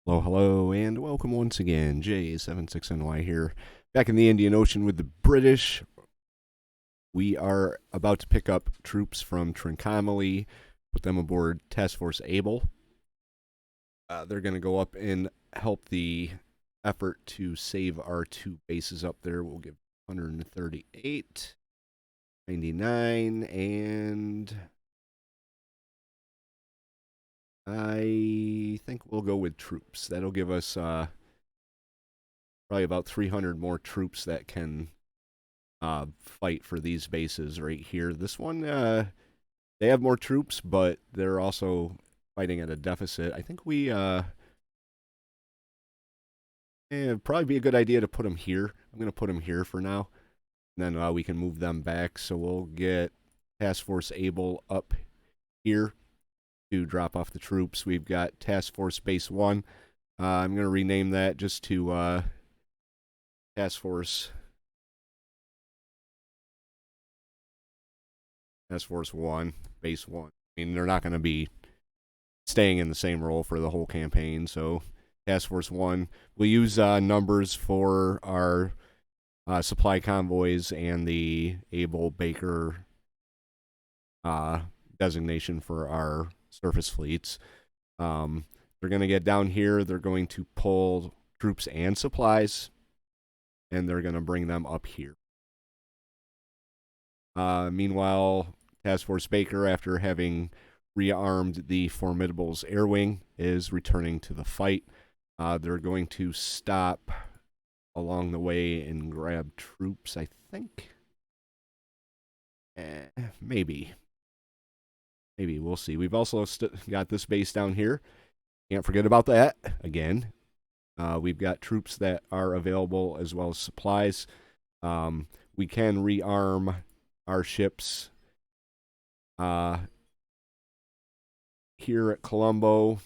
Hello, hello, and welcome once again. J76NY here, back in the Indian Ocean with the British. We are about to pick up troops from Trincomalee, put them aboard Task Force Able. They're going to go up and help the effort to save our two bases up there. We'll give 138, 99, and I think we'll go with troops. That'll give us probably about 300 more troops that can fight for these bases right here. This one, they have more troops, but they're also fighting at a deficit. I think it'd probably be a good idea to put them here. I'm going to put them here for now. And then we can move them back. So we'll get Task Force Able up here to drop off the troops. We've got Task Force Base 1. I'm going to rename that just to Task Force 1, Base 1. I mean, they're not going to be staying in the same role for the whole campaign, so Task Force 1. We'll use numbers for our supply convoys and the Able Baker designation for our surface fleets. They're going to get down here. They're going to pull troops and supplies, and they're going to bring them up here. Meanwhile, Task Force Baker, after having rearmed the Formidable's air wing, is returning to the fight. They're going to stop along the way and grab troops, I think. Maybe. Maybe, we'll see. We've also got this base down here. Can't forget about that, again. We've got troops that are available as well as supplies. We can rearm our ships here at Colombo,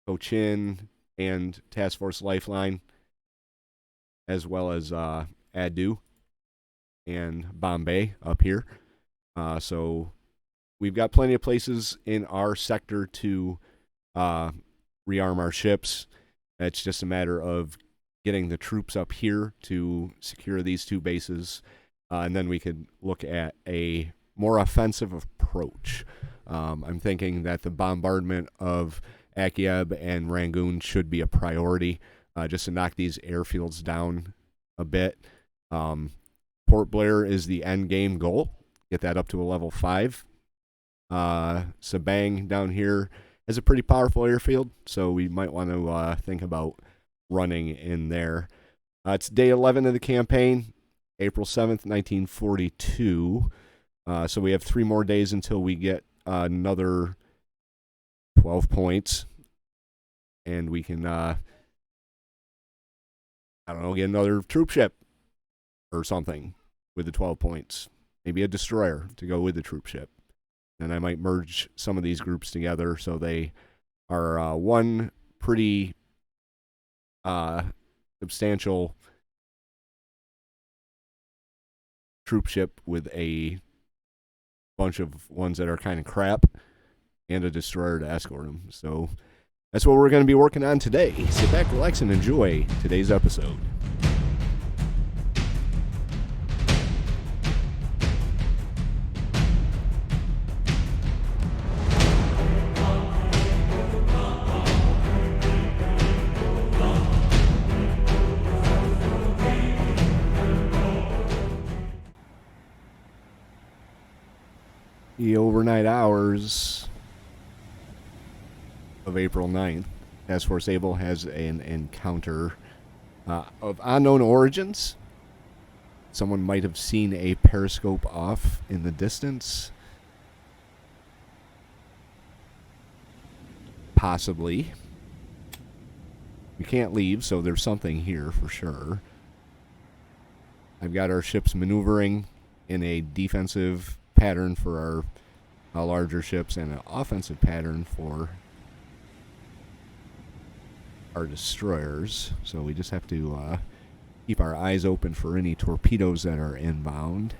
Cochin, and Task Force Lifeline, as well as Adu and Bombay up here. So we've got plenty of places in our sector to rearm our ships. It's just a matter of getting the troops up here to secure these two bases, and then we could look at a more offensive approach. I'm thinking that the bombardment of Akyab and Rangoon should be a priority, just to knock these airfields down a bit. Port Blair is the end game goal. Get that up to a level 5. Sabang down here has a pretty powerful airfield, so we might want to think about running in there. It's day 11 of the campaign, April 7th, 1942. So we have 3 more days until we get another 12 points. And we can, I don't know, get another troop ship or something with the 12 points. Maybe a destroyer to go with the troop ship. And I might merge some of these groups together so they are one pretty substantial troop ship with a bunch of ones that are kind of crap and a destroyer to escort them. So that's what we're going to be working on today. Sit back, relax, and enjoy today's episode. The overnight hours of April 9th, Task Force Able has an encounter of unknown origins. Someone might have seen a periscope off in the distance. Possibly. We can't leave, so there's something here for sure. I've got our ships maneuvering in a defensive pattern for our larger ships and an offensive pattern for our destroyers. So we just have to keep our eyes open for any torpedoes that are inbound.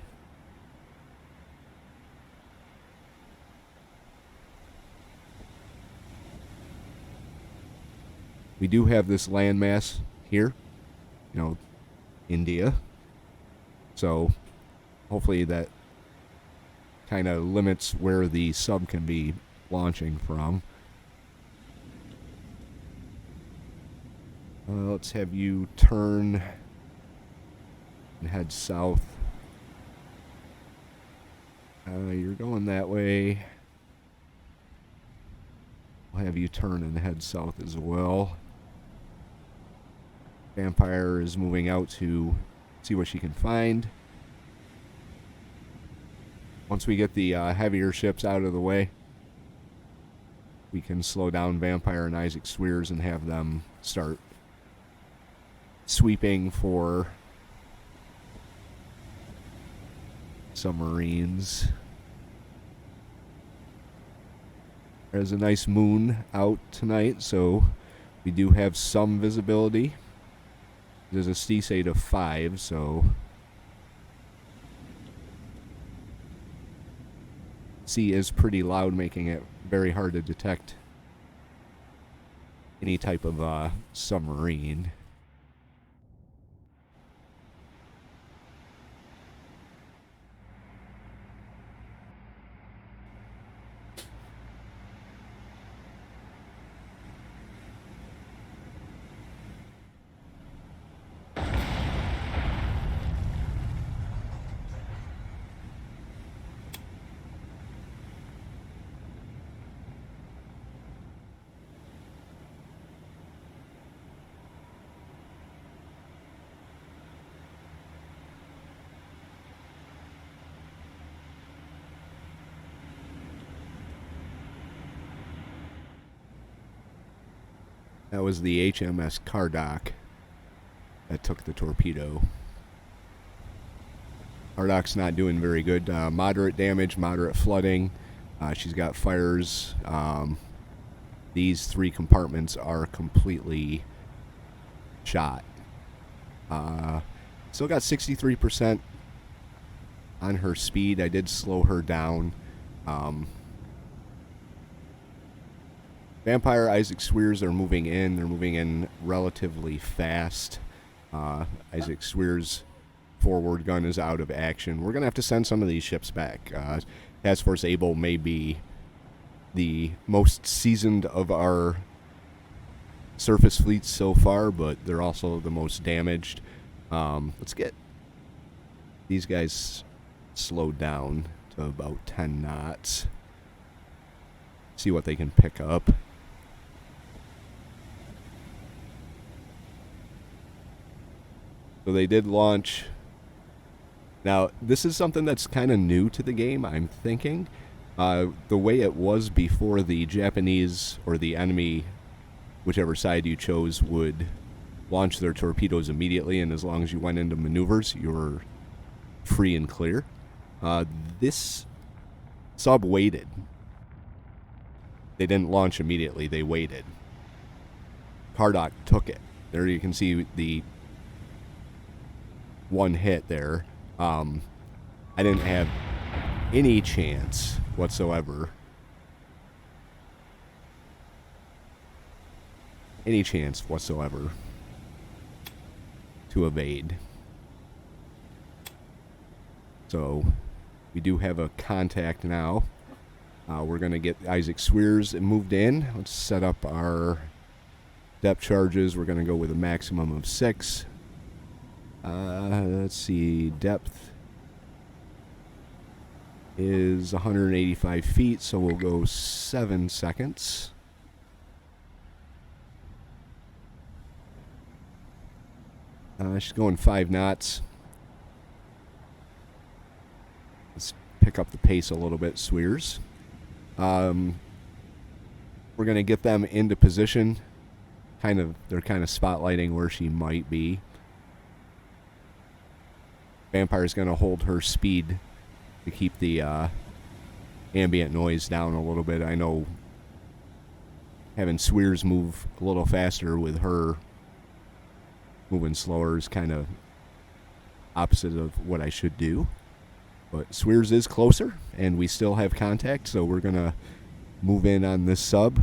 We do have this landmass here, you know, India. So hopefully that kind of limits where the sub can be launching from. Let's have you turn and head south. You're going that way. We'll have you turn and head south as well. Vampire is moving out to see what she can find. Once we get the heavier ships out of the way, we can slow down Vampire and Isaac Swears and have them start sweeping for submarines. There's a nice moon out tonight, so we do have some visibility. There's a CSAT of 5, so sea is pretty loud, making it very hard to detect any type of submarine. That was the HMS Kardok that took the torpedo. Kardok's not doing very good. Moderate damage, moderate flooding. She's got fires. These 3 compartments are completely shot. Still got 63% on her speed. I did slow her down. Vampire, Isaac Swears are moving in. They're moving in relatively fast. Isaac Swears' forward gun is out of action. We're going to have to send some of these ships back. Task Force Able may be the most seasoned of our surface fleets so far, but they're also the most damaged. Let's get these guys slowed down to about 10 knots. See what they can pick up. So they did launch. Now, this is something that's kind of new to the game, I'm thinking. The way it was before, the Japanese or the enemy, whichever side you chose, would launch their torpedoes immediately, and as long as you went into maneuvers, you were free and clear. This sub waited. They didn't launch immediately, they waited. Kardok took it. There you can see the one hit there. I didn't have any chance whatsoever. Any chance whatsoever to evade. So we do have a contact now. We're going to get Isaac Swears moved in. Let's set up our depth charges. We're going to go with a maximum of 6. Let's see. Depth is 185 feet, so we'll go 7 seconds. She's going 5 knots. Let's pick up the pace a little bit, Swears. We're going to get them into position. They're kind of spotlighting where she might be. Vampire's going to hold her speed to keep the ambient noise down a little bit. I know having Swears move a little faster with her moving slower is kind of opposite of what I should do. But Swears is closer, and we still have contact, so we're going to move in on this sub,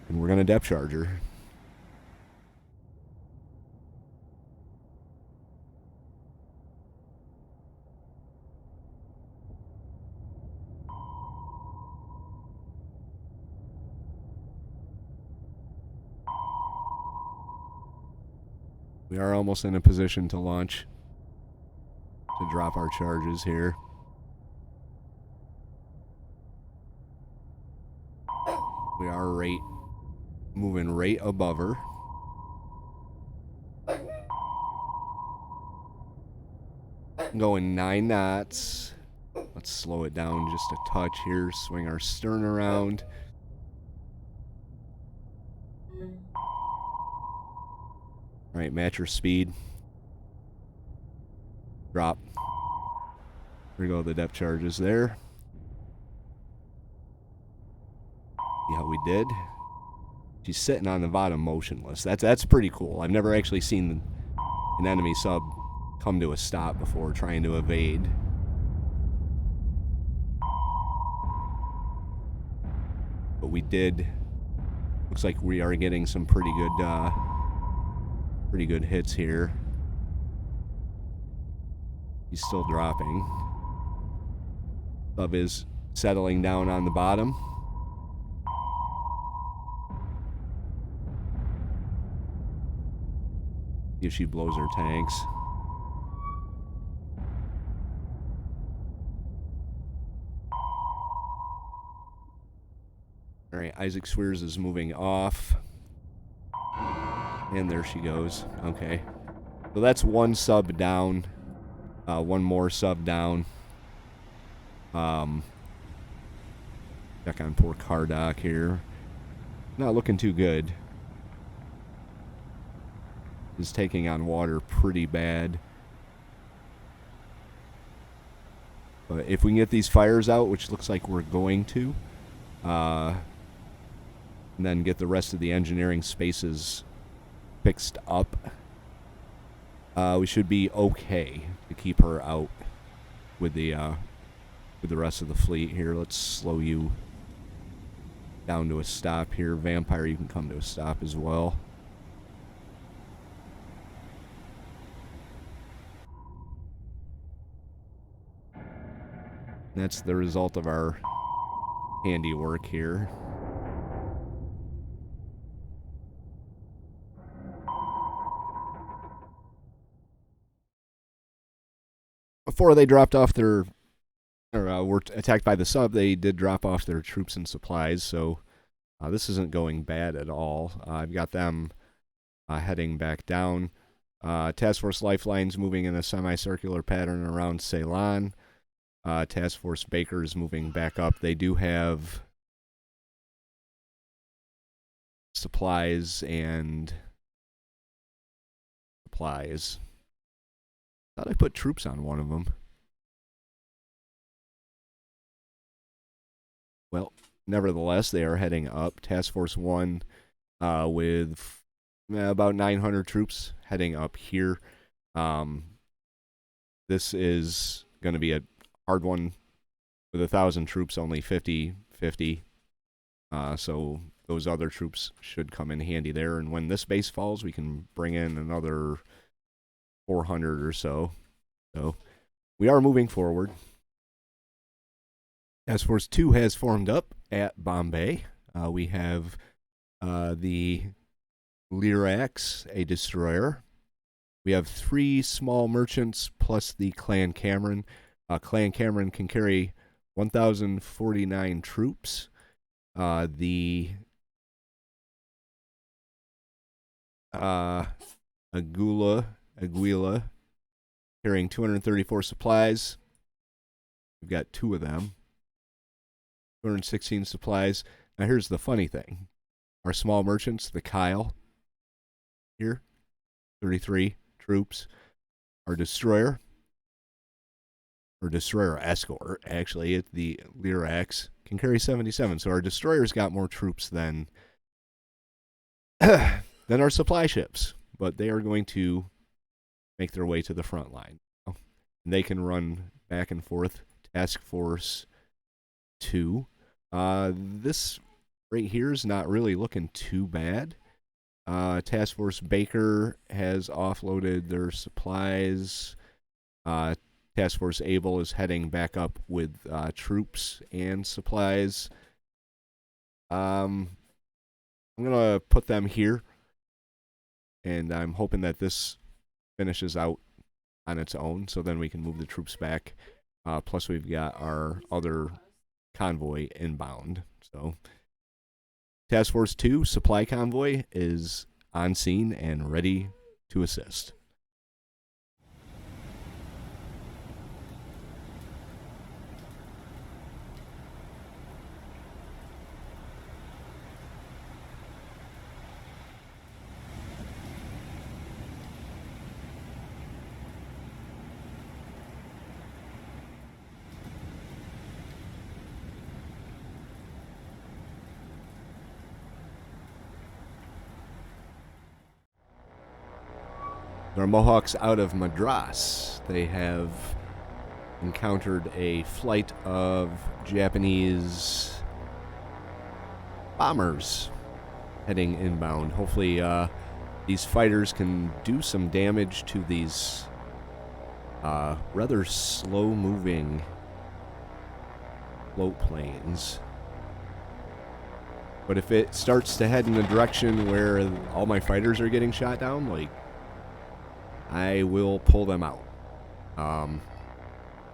and we're going to depth charge her. We are almost in a position to launch, to drop our charges here. We are moving right above her. Going 9 knots. Let's slow it down just a touch here. Swing our stern around. All right, match your speed. Drop. There we go, the depth charges there. See how we did? She's sitting on the bottom motionless. That's pretty cool. I've never actually seen an enemy sub come to a stop before trying to evade. But we did. Looks like we are getting some pretty good hits here. He's still dropping. Sub is settling down on the bottom. See if she blows her tanks. All right, Isaac Swears is moving off. And there she goes. Okay. So that's one sub down. One more sub down. Check on poor Cardock here. Not looking too good. Is taking on water pretty bad. But if we can get these fires out, which looks like we're going to, and then get the rest of the engineering spaces fixed up, we should be okay to keep her out with the rest of the fleet here. Let's slow you down to a stop here. Vampire, you can come to a stop as well. That's the result of our handiwork here. Before they dropped off their, or were attacked by the sub, they did drop off their troops and supplies, so this isn't going bad at all. I've got them heading back down. Task Force Lifeline's moving in a semicircular pattern around Ceylon. Task Force Baker is moving back up. They do have supplies and supplies. Thought I put troops on one of them. Well, nevertheless, they are heading up. Task Force 1 with about 900 troops heading up here. This is going to be a hard one with 1,000 troops, only 50. So those other troops should come in handy there. And when this base falls, we can bring in another 400 or so. So we are moving forward. Task Force 2 has formed up at Bombay. We have the Lyrax, a destroyer. We have 3 small merchants plus the Clan Cameron. Clan Cameron can carry 1,049 troops. The Aguila, carrying 234 supplies. We've got 2 of them. 216 supplies. Now here's the funny thing. Our small merchants, the Kyle, here, 33 troops. Our destroyer, or destroyer escort, actually, at the Lyrax, can carry 77. So our destroyer's got more troops than our supply ships. But they are going to make their way to the front line. They can run back and forth. Task Force 2. This right here is not really looking too bad. Task Force Baker has offloaded their supplies. Task Force Able is heading back up with troops and supplies. I'm going to put them here and I'm hoping that this finishes out on its own, so then we can move the troops back. Plus, we've got our other convoy inbound. So, Task Force 2 supply convoy is on scene and ready to assist. Our Mohawks out of Madras. They have encountered a flight of Japanese bombers heading inbound. Hopefully, these fighters can do some damage to these rather slow-moving float planes. But if it starts to head in the direction where all my fighters are getting shot down, like, I will pull them out. I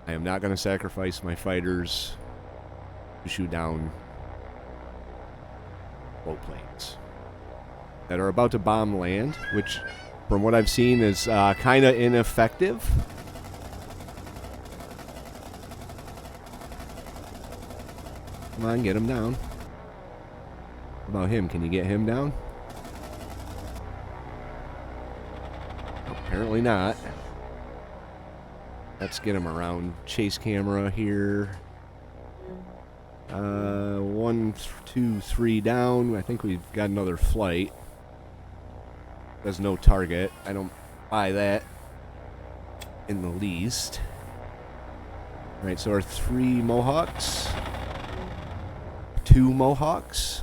am not going to sacrifice my fighters to shoot down float planes that are about to bomb land, which, from what I've seen, is kind of ineffective. Come on, get him down. How about him? Can you get him down? Apparently not. Let's get him around. Chase camera here. 1, 2, 3 down. I think we've got another flight. There's no target. I don't buy that in the least. Alright, so our 3 Mohawks. 2 Mohawks.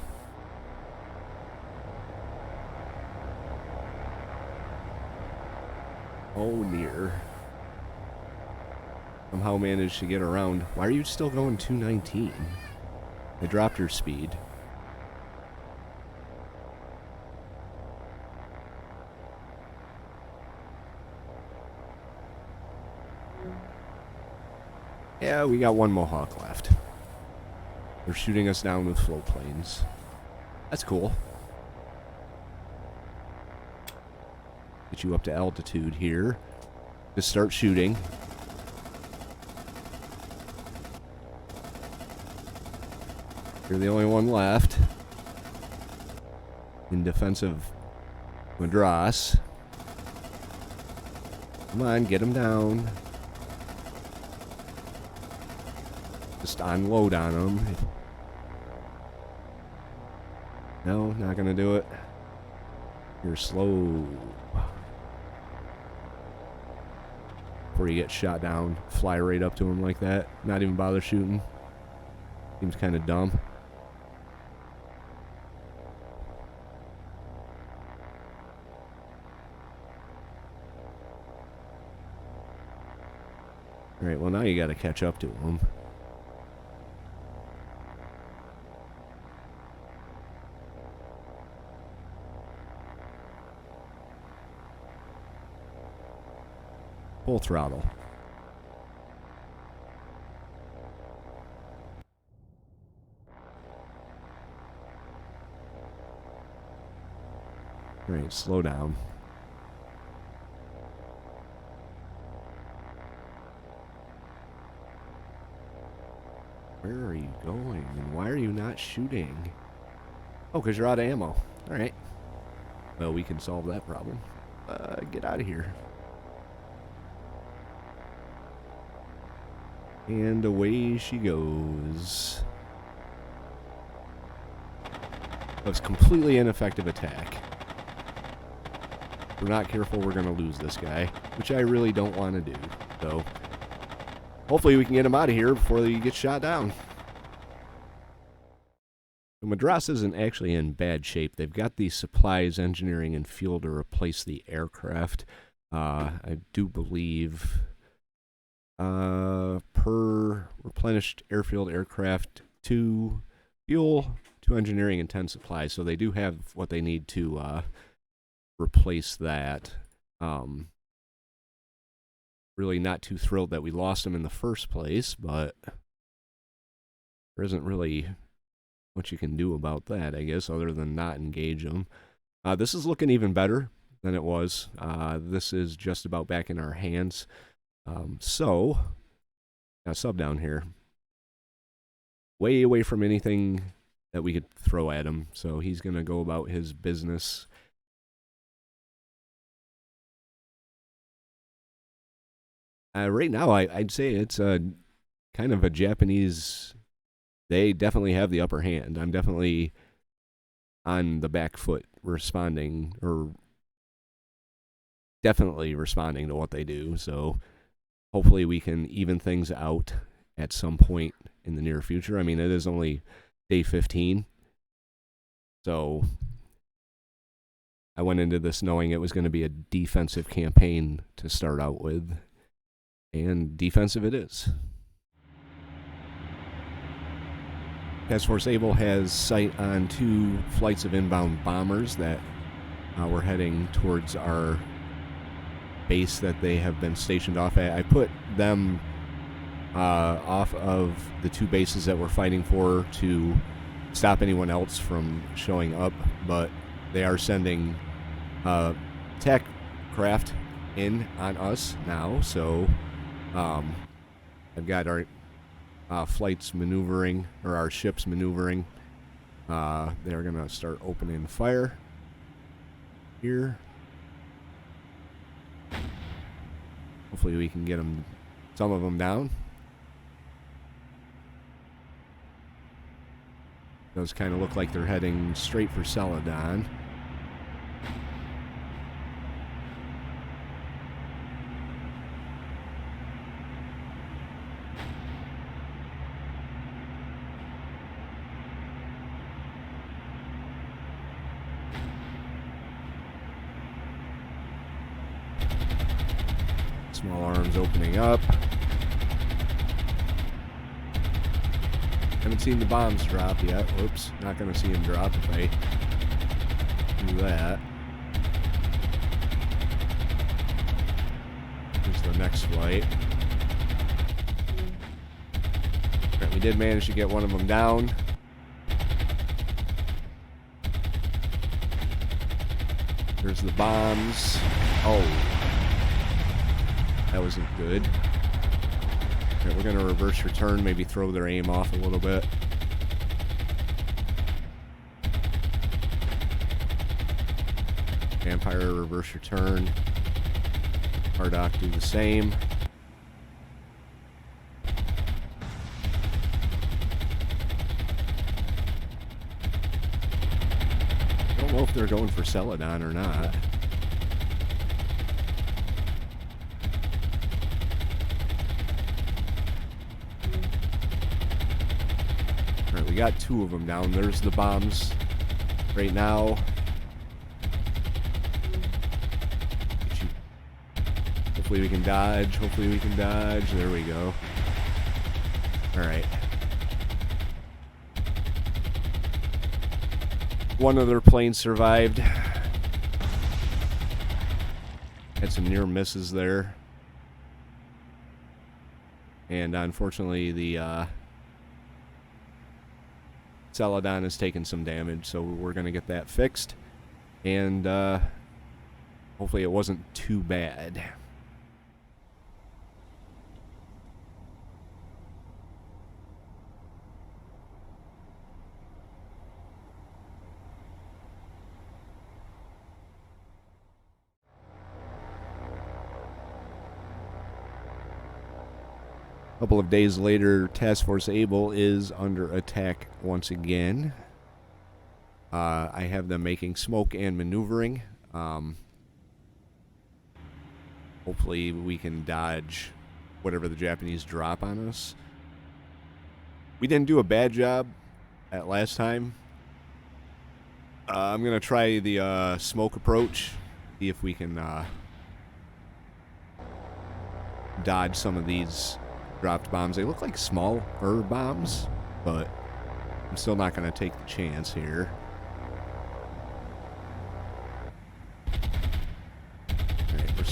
Oh, near. Somehow managed to get around. Why are you still going 219? I dropped your speed. Yeah, we got 1 Mohawk left. They're shooting us down with float planes. That's cool. Get you up to altitude here. Just start shooting. You're the only one left in defense of Madras. Come on, get him down. Just unload on him. No, not gonna do it. You're slow. Before you get shot down, fly right up to him like that. Not even bother shooting. Seems kind of dumb. Alright, well now you gotta catch up to him. Full throttle. Alright, slow down. Where are you going? And why are you not shooting? Oh, because you're out of ammo. Alright. Well, we can solve that problem. Get out of here. And away she goes. That was completely ineffective attack. If we're not careful, we're going to lose this guy, which I really don't want to do. So, hopefully we can get him out of here before he gets shot down. So Madras isn't actually in bad shape. They've got the supplies, engineering, and fuel to replace the aircraft. I do believe... per replenished airfield aircraft, 2 fuel, 2 engineering, and 10 supplies. So they do have what they need to replace that. Really not too thrilled that we lost him in the first place, but there isn't really much you can do about that, I guess, other than not engage him. This is looking even better than it was. This is just about back in our hands. So, got a sub down here. Way away from anything that we could throw at him. So he's going to go about his business. Right now, I'd say it's kind of a Japanese. They definitely have the upper hand. I'm definitely on the back foot responding, or definitely responding to what they do. So hopefully we can even things out at some point in the near future. I mean, it is only day 15. So I went into this knowing it was going to be a defensive campaign to start out with. And defensive it is. Task Force Able has sight on 2 flights of inbound bombers that we're heading towards our base that they have been stationed off at. I put them off of the 2 bases that we're fighting for to stop anyone else from showing up, but they are sending tech craft in on us now, so I've got our flights maneuvering, or our ships maneuvering. They're going to start opening fire here. Hopefully we can get some of them down. Does kind of look like they're heading straight for Celadon. Small arms opening up. Haven't seen the bombs drop yet. Whoops, not going to see them drop if I do that. Here's the next flight. Right, we did manage to get one of them down. There's the bombs. Oh. That wasn't good. Okay, we're going to reverse return, maybe throw their aim off a little bit. Vampire reverse return. Hardock do the same. I don't know if they're going for Celadon or not. We got 2 of them down. There's the bombs right now. Hopefully we can dodge. Hopefully we can dodge. There we go. Alright. One of their planes survived. Had some near misses there. And unfortunately the Celadon has taken some damage, so we're going to get that fixed. And hopefully it wasn't too bad. A couple of days later, Task Force Able is under attack once again. I have them making smoke and maneuvering. Hopefully we can dodge whatever the Japanese drop on us. We didn't do a bad job at last time. I'm going to try the smoke approach, see if we can dodge some of these dropped bombs. They look like smaller bombs, but I'm still not going to take the chance here.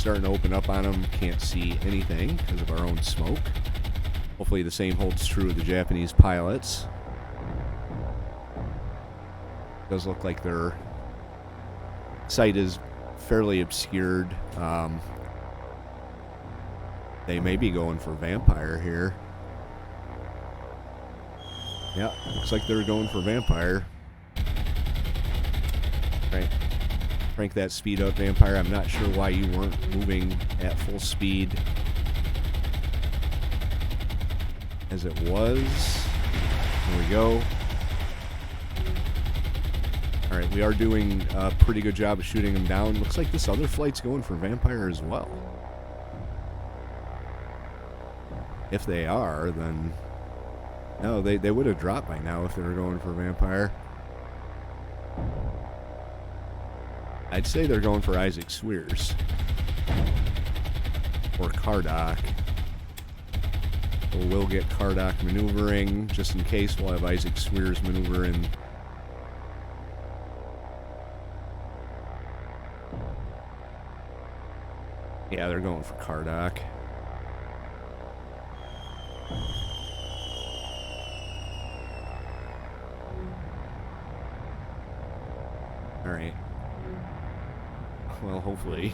starting to open up on them. Can't see anything because of our own smoke. Hopefully the same holds true of the Japanese pilots. Does look like their sight is fairly obscured. They may be going for Vampire here. Yeah, looks like they're going for Vampire. Right. Crank that speed up, Vampire. I'm not sure why you weren't moving at full speed as it was. Here we go. Alright, we are doing a pretty good job of shooting them down. Looks like this other flight's going for Vampire as well. If they are, then... No, they would have dropped by now if they were going for Vampire. I'd say they're going for Isaac Swears. Or Kardak. So we'll get Kardak maneuvering. Just in case, we'll have Isaac Swears maneuver in. Yeah, they're going for Kardak. Alright. Well, hopefully.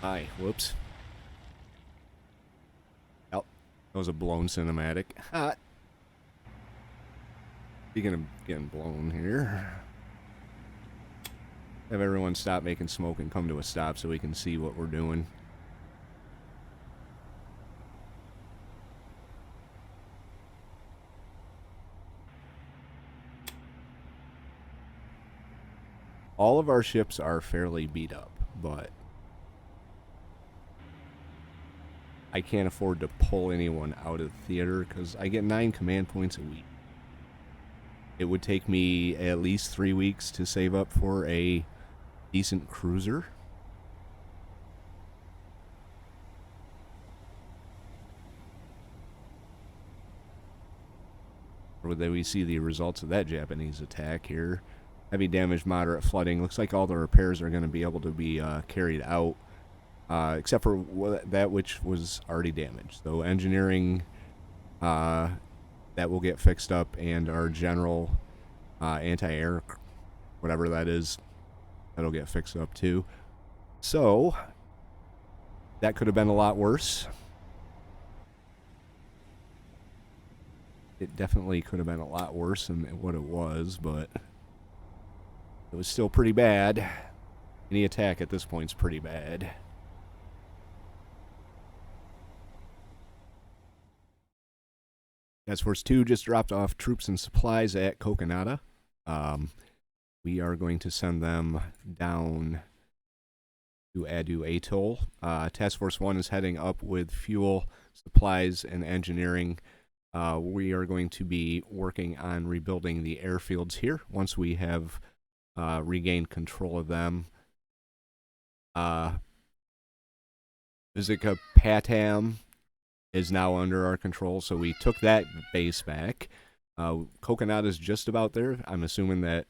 Hi, whoops. Oh, that was a blown cinematic. Hot. Speaking of getting blown here. Have everyone stop making smoke and come to a stop so we can see what we're doing. All of our ships are fairly beat up, but I can't afford to pull anyone out of the theater because I get 9 command points a week. It would take me at least 3 weeks to save up for a decent cruiser. Or then we see the results of that Japanese attack here. Heavy damage, moderate flooding. Looks like all the repairs are going to be able to be carried out, except for that which was already damaged. So engineering, that will get fixed up, and our general anti-air, whatever that is, that'll get fixed up too. So that could have been a lot worse. It definitely could have been a lot worse than what it was, but it was still pretty bad. Any attack at this point is pretty bad. Task Force 2 just dropped off troops and supplies at Kokonada. We are going to send them down to Adu Atoll. Task Force 1 is heading up with fuel, supplies, and engineering. We are going to be working on rebuilding the airfields here once we have regained control of them. Vizagapatam is now under our control, so we took that base back. Kokonada is just about there. I'm assuming that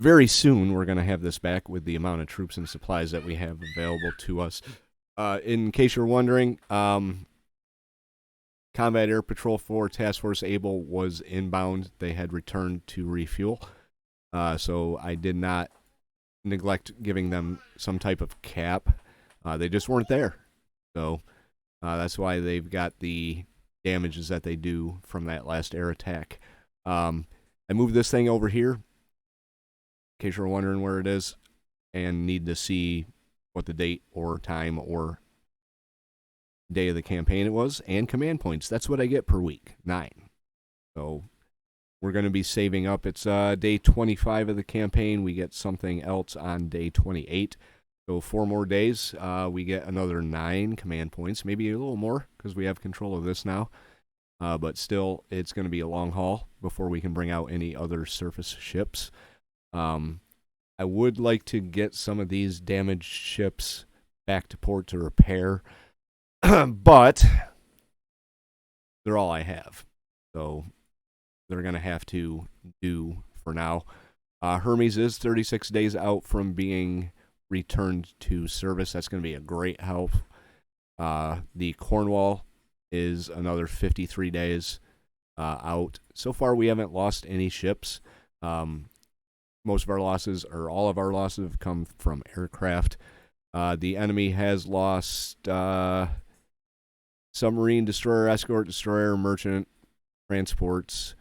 very soon we're going to have this back with the amount of troops and supplies that we have available to us. In case you're wondering, Combat Air Patrol 4 Task Force Able was inbound. They had returned to refuel. So I did not neglect giving them some type of cap. They just weren't there. So that's why they've got the damages that they do from that last air attack. I moved this thing over here, in case you're wondering where it is, and need to see what the date or time or day of the campaign it was, and command points. That's what I get per week, 9. So we're going to be saving up. It's day 25 of the campaign. We get something else on day 28. So 4 more days, we get another 9 command points, maybe a little more because we have control of this now. But still, it's going to be a long haul before we can bring out any other surface ships. I would like to get some of these damaged ships back to port to repair. But they're all I have. So they're going to have to do for now. Hermes is 36 days out from being returned to service. That's going to be a great help. The Cornwall is another 53 days out. So far, we haven't lost any ships. Most of our losses, or all of our losses, have come from aircraft. The enemy has lost submarine, destroyer, escort, destroyer, merchant, transports.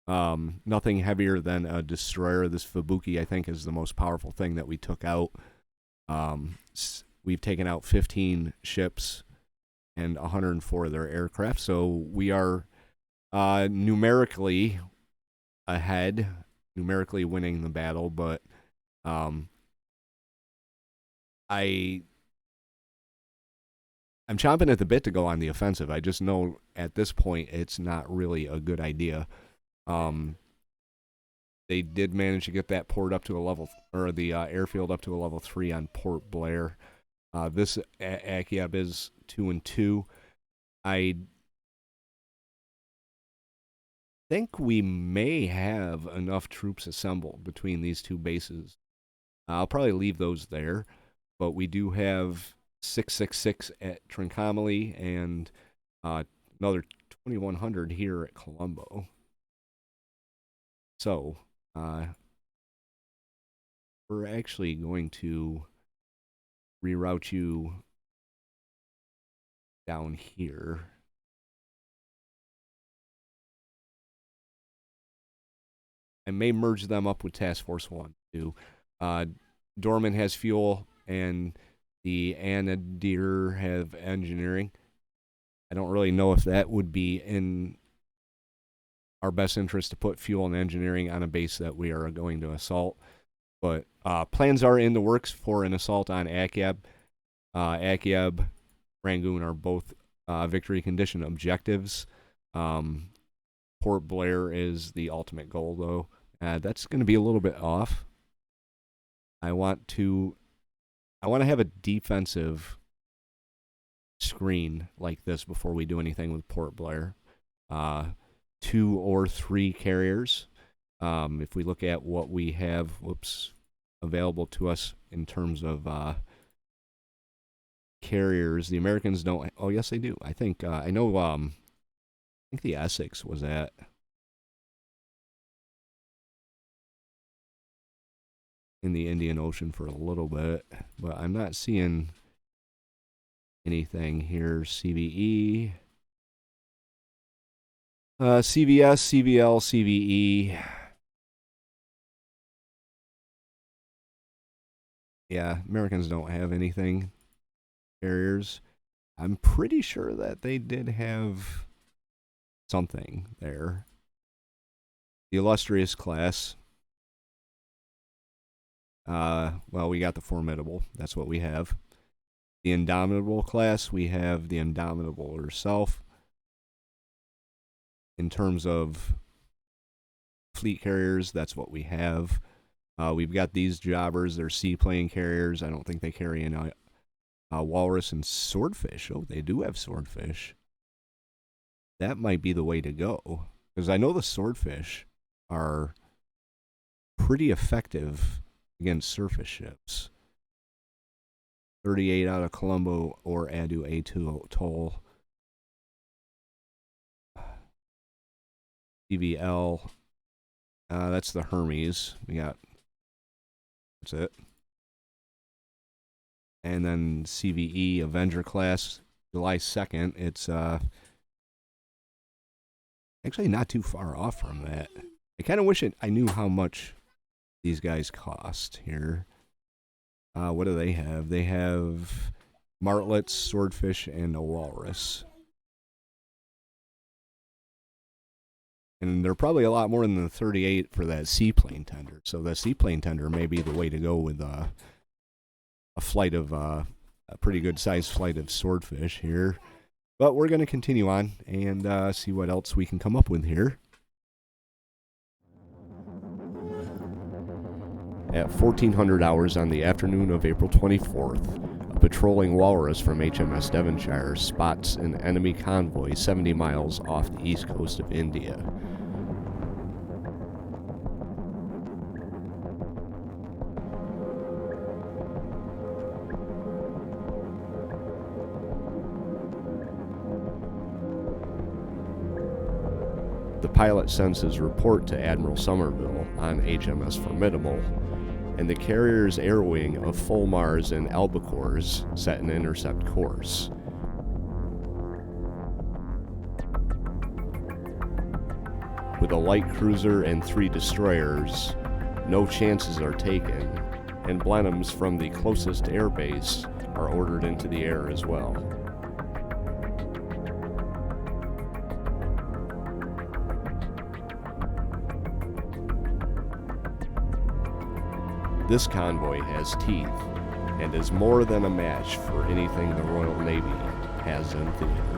Nothing heavier than a destroyer. This Fubuki, I think, is the most powerful thing that we took out. We've taken out 15 ships and 104 of their aircraft. So we are numerically ahead, numerically winning the battle, but I'm chomping at the bit to go on the offensive. I just know at this point it's not really a good idea. They did manage to get that port up to a level, or the airfield up to a level 3 on Port Blair. This Akiab is 2-2. I think we may have enough troops assembled between these two bases. I'll probably leave those there, but we do have 666 at Trincomalee and another 2100 here at Colombo. So we're actually going to reroute you down here. I may merge them up with Task Force 1 too. Dorman has fuel, and the Anadir have engineering. I don't really know if that would be in our best interest to put fuel and engineering on a base that we are going to assault. But plans are in the works for an assault on Akiab. Akiab, Rangoon are both victory condition objectives. Port Blair is the ultimate goal, though. That's going to be a little bit off. I want to have a defensive screen like this before we do anything with Port Blair. 2 or 3 carriers. If we look at what we have, available to us in terms of carriers, the Americans don't. Oh, yes, they do. I think I know. I think the Essex was in the Indian Ocean for a little bit, but I'm not seeing anything here. CVE. CVS, CVL, CVE. Yeah, Americans don't have anything. Carriers. I'm pretty sure that they did have something there. The Illustrious class. Well, we got the Formidable. That's what we have. The Indomitable class, we have the Indomitable herself. In terms of fleet carriers, that's what we have. We've got these jobbers. They're seaplane carriers. I don't think they carry any walrus and swordfish. Oh, they do have swordfish. That might be the way to go. Because I know the swordfish are pretty effective against surface ships. 38 out of Colombo or Adu A2 Toll. CVL. That's the Hermes. That's it. And then CVE Avenger class, July 2nd. It's actually not too far off from that. I kind of wish I knew how much these guys cost here. What do they have? They have martlets, swordfish, and a walrus. And they're probably a lot more than the 38 for that seaplane tender. So the seaplane tender may be the way to go with a flight of a pretty good sized flight of swordfish here. But we're going to continue on and see what else we can come up with here. At 1400 hours on the afternoon of April 24th, A patrolling walrus from HMS Devonshire spots an enemy convoy 70 miles off the east coast of India. The pilot sends his report to Admiral Somerville on HMS Formidable, and the carrier's air wing of full Mars and albacores set an intercept course. With a light cruiser and 3 destroyers, no chances are taken, and Blenheims from the closest airbase are ordered into the air as well. This convoy has teeth and is more than a match for anything the Royal Navy has in theater.